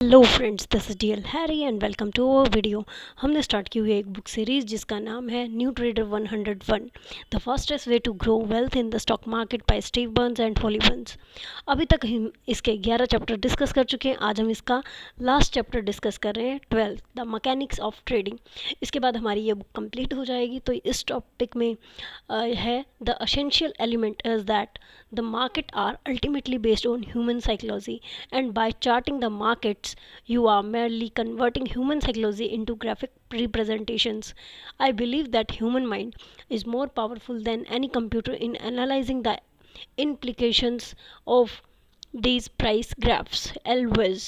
Hello friends, this is DL Harry and welcome to our video. हमने start की हुई एक बुक सीरीज जिसका नाम है new trader 101, the fastest way to grow wealth in the stock market by Steve Burns and Holly Burns. अभी तक हम इसके 11 चैप्टर डिस्कस कर चुके हैं। आज हम इसका लास्ट चैप्टर डिस्कस कर रहे हैं, 12, द मैकेनिक्स ऑफ ट्रेडिंग। इसके बाद हमारी ये बुक कंप्लीट हो जाएगी। तो इस टॉपिक में है the essential element is that the market are ultimately based on human psychology, and by charting the markets you are merely converting human psychology into graphic representations. I believe that human mind is more powerful than any computer in analyzing the implications of these price graphs always.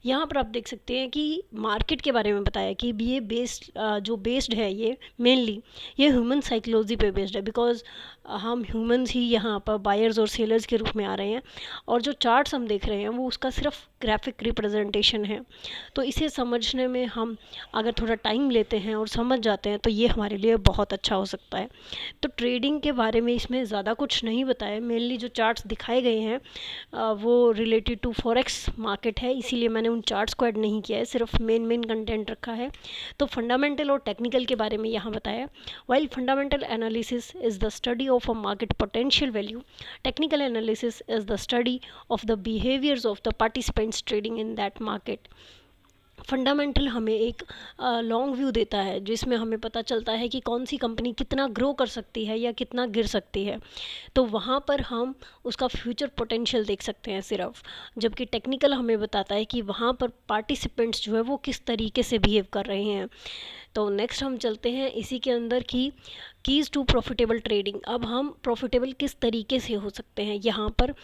यहाँ पर आप देख सकते हैं कि market के बारे में बताया कि ये बेस्ड है, ये मेनली ये ह्यूमन साइकोलॉजी पे बेस्ड है, बिकॉज हम ह्यूमंस ही यहाँ पर बायर्स और सेलर्स के रूप में आ रहे हैं, और जो चार्ट्स हम देख रहे हैं वो उसका सिर्फ ग्राफिक रिप्रेजेंटेशन है। तो इसे समझने में हम अगर थोड़ा टाइम लेते हैं और समझ जाते हैं तो ये हमारे लिए बहुत अच्छा हो सकता है। तो ट्रेडिंग के बारे में इसमें ज़्यादा कुछ नहीं बताया, मेनली जो चार्ट्स दिखाए गए हैं वो रिलेटेड टू फॉरेक्स मार्केट है, इसीलिए मैंने उन चार्ट्स को ऐड नहीं किया है, सिर्फ मेन कंटेंट रखा है। तो फंडामेंटल और टेक्निकल के बारे में यहाँ बताया। While fundamental analysis is the study of a market potential value, technical analysis is the study of the behaviours of the participants trading in that market. Fundamental हमें एक लॉन्ग व्यू देता है जिसमें हमें पता चलता है कि कौन सी कंपनी कितना ग्रो कर सकती है या कितना गिर सकती है, तो वहाँ पर हम उसका फ्यूचर पोटेंशियल देख सकते हैं सिर्फ। जबकि टेक्निकल हमें बताता है कि वहाँ पर पार्टिसिपेंट्स जो है वो किस तरीके से बिहेव कर रहे हैं। तो नेक्स्ट हम चलते हैं इसी के अंदर की कीज़ टू प्रॉफिटेबल ट्रेडिंग। अब हम प्रॉफिटेबल किस तरीके से हो सकते हैं, यहाँ पर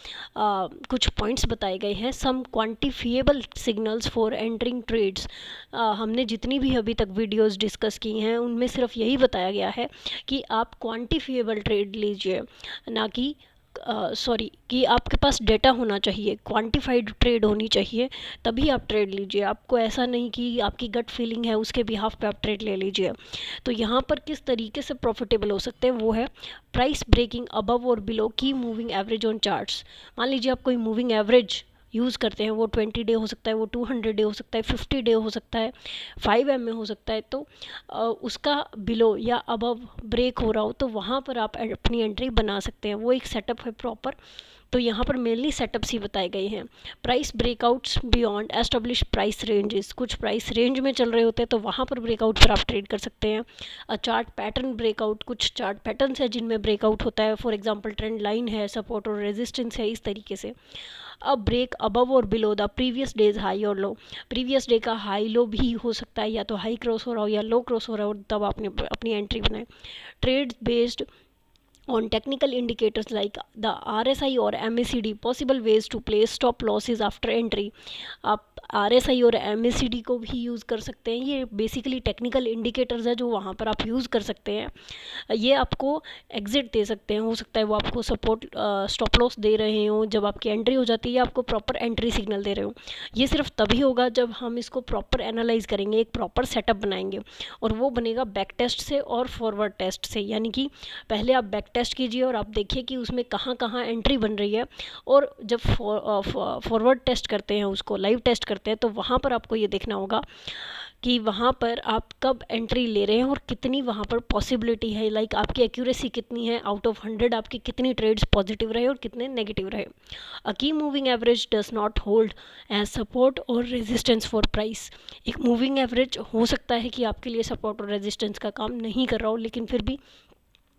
कुछ पॉइंट्स बताए गए हैं। Some quantifiable signals for entering trades. हमने जितनी भी अभी तक वीडियोस डिस्कस की हैं उनमें सिर्फ यही बताया गया है कि आप क्वांटिफिएबल ट्रेड लीजिए, ना कि कि आपके पास डेटा होना चाहिए, क्वांटिफाइड ट्रेड होनी चाहिए, तभी आप ट्रेड लीजिए। आपको ऐसा नहीं कि आपकी गट फीलिंग है उसके बिहाफ पे आप ट्रेड ले लीजिए। तो यहाँ पर किस तरीके से प्रॉफिटेबल हो सकते हैं वो है प्राइस ब्रेकिंग अबव और बिलो की मूविंग एवरेज ऑन चार्ट्स। मान लीजिए आप कोई मूविंग एवरेज यूज़ करते हैं, वो 20 डे हो सकता है, वो 200 डे हो सकता है, 50 डे हो सकता है, 5 में हो सकता है। तो उसका बिलो या अबव ब्रेक हो रहा हो तो वहाँ पर आप अपनी एंट्री बना सकते हैं। वो एक सेटअप है प्रॉपर। तो यहाँ पर मेनली सेटअप्स ही बताए गए हैं। Price breakouts beyond establish price ranges, कुछ प्राइस रेंज में चल रहे होते हैं तो वहाँ पर ब्रेकआउट पर आप ट्रेड कर सकते हैं। चार्ट पैटर्न ब्रेकआउट, कुछ चार्ट पैटर्न्स है जिनमें ब्रेकआउट होता है, फॉर एग्जांपल ट्रेंड लाइन है, सपोर्ट और रेजिस्टेंस है, इस तरीके से। अब ब्रेक अबव और below the previous days high और लो, प्रीवियस डे का हाई लो भी हो सकता है, या तो हाई क्रॉस हो रहा हो या लो क्रॉस हो रहा हो, तब आपने अपनी एंट्री बनाए। Trade based on technical indicators like the RSI or MACD, possible ways to place stop losses after entry। आप RSI और MACD को भी यूज़ कर सकते हैं। ये बेसिकली टेक्निकल इंडिकेटर्स है जो वहाँ पर आप यूज़ कर सकते हैं। ये आपको एग्जिट दे सकते हैं, हो सकता है वो आपको सपोर्ट स्टॉप लॉस दे रहे हो जब आपकी एंट्री हो जाती है, या आपको प्रॉपर एंट्री सिग्नल दे रहे हो। ये सिर्फ तभी होगा जब हम इसको प्रॉपर एनालाइज करेंगे, एक प्रॉपर सेटअप बनाएंगे, और वो बनेगा बैक टेस्ट से और फॉरवर्ड टेस्ट से। यानी कि पहले आप बैक टेस्ट कीजिए और आप देखिए कि उसमें कहाँ कहाँ एंट्री बन रही है, और जब फॉरवर्ड टेस्ट करते हैं, उसको लाइव टेस्ट करते हैं, तो वहाँ पर आपको ये देखना होगा कि वहाँ पर आप कब एंट्री ले रहे हैं और कितनी वहाँ पर पॉसिबिलिटी है, लाइक आपकी एक्यूरेसी कितनी है, आउट ऑफ 100 आपकी कितनी ट्रेड्स पॉजिटिव रहे और कितने नेगेटिव रहे। A key moving average does not hold as support और रेजिस्टेंस फॉर प्राइस। एक मूविंग एवरेज हो सकता है कि आपके लिए सपोर्ट और रेजिस्टेंस का काम नहीं कर रहा हो, लेकिन फिर भी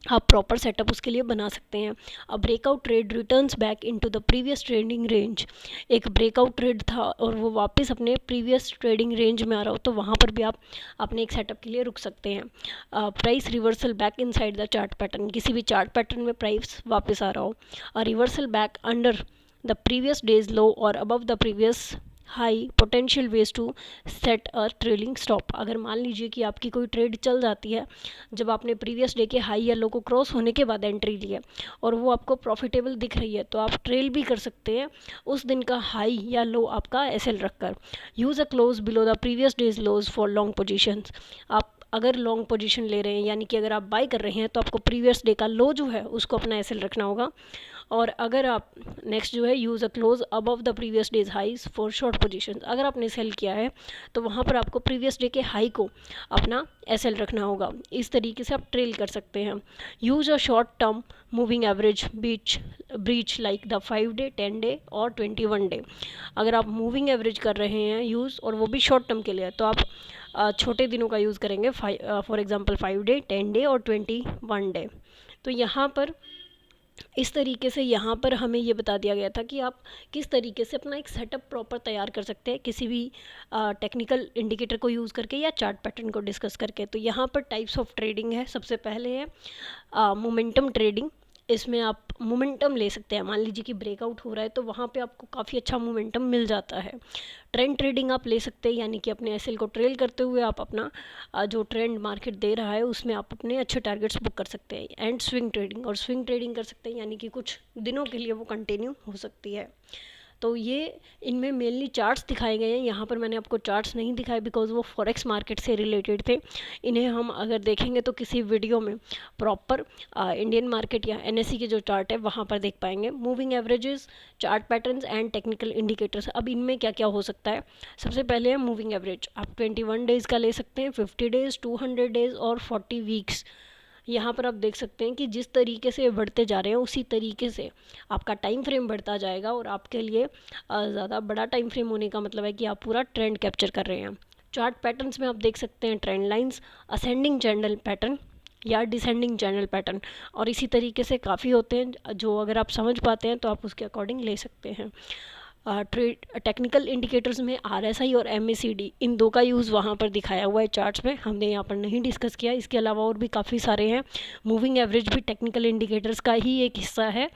आप प्रॉपर सेटअप उसके लिए बना सकते हैं। अब breakout trade returns back into the previous trading range. एक ब्रेकआउट ट्रेड था और वो वापस अपने प्रीवियस ट्रेडिंग रेंज में आ रहा हो, तो वहाँ पर भी आप अपने एक सेटअप के लिए रुक सकते हैं। Price reversal back inside the chart pattern, किसी भी चार्ट पैटर्न में प्राइस वापस आ रहा हो। Reversal back under the previous day's low और above the previous high, potential ways to set a trailing stop. अगर मान लीजिए कि आपकी कोई ट्रेड चल जाती है जब आपने प्रीवियस डे के हाई या लो को क्रॉस होने के बाद एंट्री ली है और वो आपको प्रॉफिटेबल दिख रही है, तो आप ट्रेल भी कर सकते हैं उस दिन का हाई या लो आपका एसएल रखकर। Use a close below the previous day's lows for long positions. आप अगर लॉन्ग पोजीशन ले रहे हैं, यानी कि अगर आप बाय कर रहे हैं, तो आपको प्रीवियस डे का लो जो है उसको अपना एसएल रखना होगा। और अगर आप नेक्स्ट जो है use a close above the previous days highs for short positions, अगर आपने सेल किया है तो वहाँ पर आपको प्रीवियस डे के हाई को अपना एसएल रखना होगा। इस तरीके से आप ट्रेल कर सकते हैं। Use a short term moving average breach like the 5 day 10 day और 21 डे। अगर आप मूविंग एवरेज कर रहे हैं यूज़ और वो भी शॉर्ट टर्म के लिए, तो आप छोटे दिनों का यूज़ करेंगे, फॉर एग्जांपल 5 डे 10 डे और 21 डे। तो यहाँ पर इस तरीके से यहाँ पर हमें ये बता दिया गया था कि आप किस तरीके से अपना एक सेटअप प्रॉपर तैयार कर सकते हैं किसी भी टेक्निकल इंडिकेटर को यूज़ करके या चार्ट पैटर्न को डिस्कस करके। तो यहाँ पर टाइप्स ऑफ ट्रेडिंग है। सबसे पहले है मोमेंटम ट्रेडिंग। इसमें आप मोमेंटम ले सकते हैं। मान लीजिए कि ब्रेकआउट हो रहा है तो वहाँ पे आपको काफ़ी अच्छा मोमेंटम मिल जाता है। ट्रेंड ट्रेडिंग आप ले सकते हैं, यानी कि अपने एसएल को ट्रेल करते हुए आप अपना जो ट्रेंड मार्केट दे रहा है उसमें आप अपने अच्छे टारगेट्स बुक कर सकते हैं। एंड स्विंग ट्रेडिंग, और स्विंग ट्रेडिंग कर सकते हैं, यानी कि कुछ दिनों के लिए वो कंटिन्यू हो सकती है। तो ये इनमें मेनली चार्ट्स दिखाए गए हैं। यहाँ पर मैंने आपको चार्ट्स नहीं दिखाए बिकॉज वो फॉरेक्स मार्केट से रिलेटेड थे। इन्हें हम अगर देखेंगे तो किसी वीडियो में प्रॉपर इंडियन मार्केट या एनएससी के जो चार्ट है वहाँ पर देख पाएंगे। Moving averages, chart patterns and technical indicators. अब इनमें क्या क्या हो सकता है? सबसे पहले है मूविंग एवरेज। आप 21 डेज़ का ले सकते हैं, 50 डेज़, 200 डेज़ और 40 वीक्स। यहाँ पर आप देख सकते हैं कि जिस तरीके से बढ़ते जा रहे हैं उसी तरीके से आपका टाइम फ्रेम बढ़ता जाएगा, और आपके लिए ज़्यादा बड़ा टाइम फ्रेम होने का मतलब है कि आप पूरा ट्रेंड कैप्चर कर रहे हैं। चार्ट पैटर्न्स में आप देख सकते हैं trend lines, ascending channel pattern या डिसेंडिंग चैनल पैटर्न, और इसी तरीके से काफ़ी होते हैं जो अगर आप समझ पाते हैं तो आप उसके अकॉर्डिंग ले सकते हैं। टेक्निकल इंडिकेटर्स में RSI और MACD, इन दो का यूज़ वहाँ पर दिखाया हुआ है चार्ट्स में, हमने यहाँ पर नहीं डिस्कस किया। इसके अलावा और भी काफ़ी सारे हैं। मूविंग एवरेज भी टेक्निकल इंडिकेटर्स का ही एक हिस्सा है।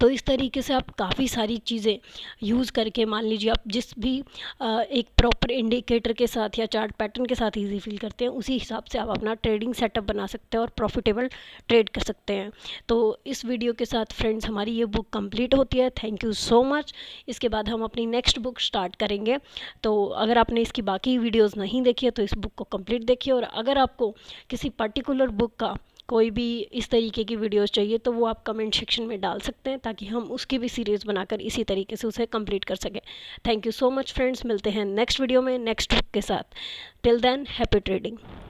तो इस तरीके से आप काफ़ी सारी चीज़ें यूज़ करके, मान लीजिए आप जिस भी एक प्रॉपर इंडिकेटर के साथ या चार्ट पैटर्न के साथ इजी फील करते हैं उसी हिसाब से आप अपना ट्रेडिंग सेटअप बना सकते हैं और प्रॉफिटेबल ट्रेड कर सकते हैं। तो इस वीडियो के साथ फ्रेंड्स हमारी ये बुक कंप्लीट होती है। Thank you so much. इसके बाद हम अपनी नेक्स्ट बुक स्टार्ट करेंगे। तो अगर आपने इसकी बाकी वीडियोज़ नहीं देखी है तो इस बुक को कंप्लीट देखिए, और अगर आपको किसी पर्टिकुलर बुक का कोई भी इस तरीके की वीडियोस चाहिए तो वो आप कमेंट सेक्शन में डाल सकते हैं ताकि हम उसकी भी सीरीज़ बनाकर इसी तरीके से उसे कंप्लीट कर सकें। Thank you so much friends, मिलते हैं नेक्स्ट वीडियो में नेक्स्ट बुक के साथ। Till than happy trading.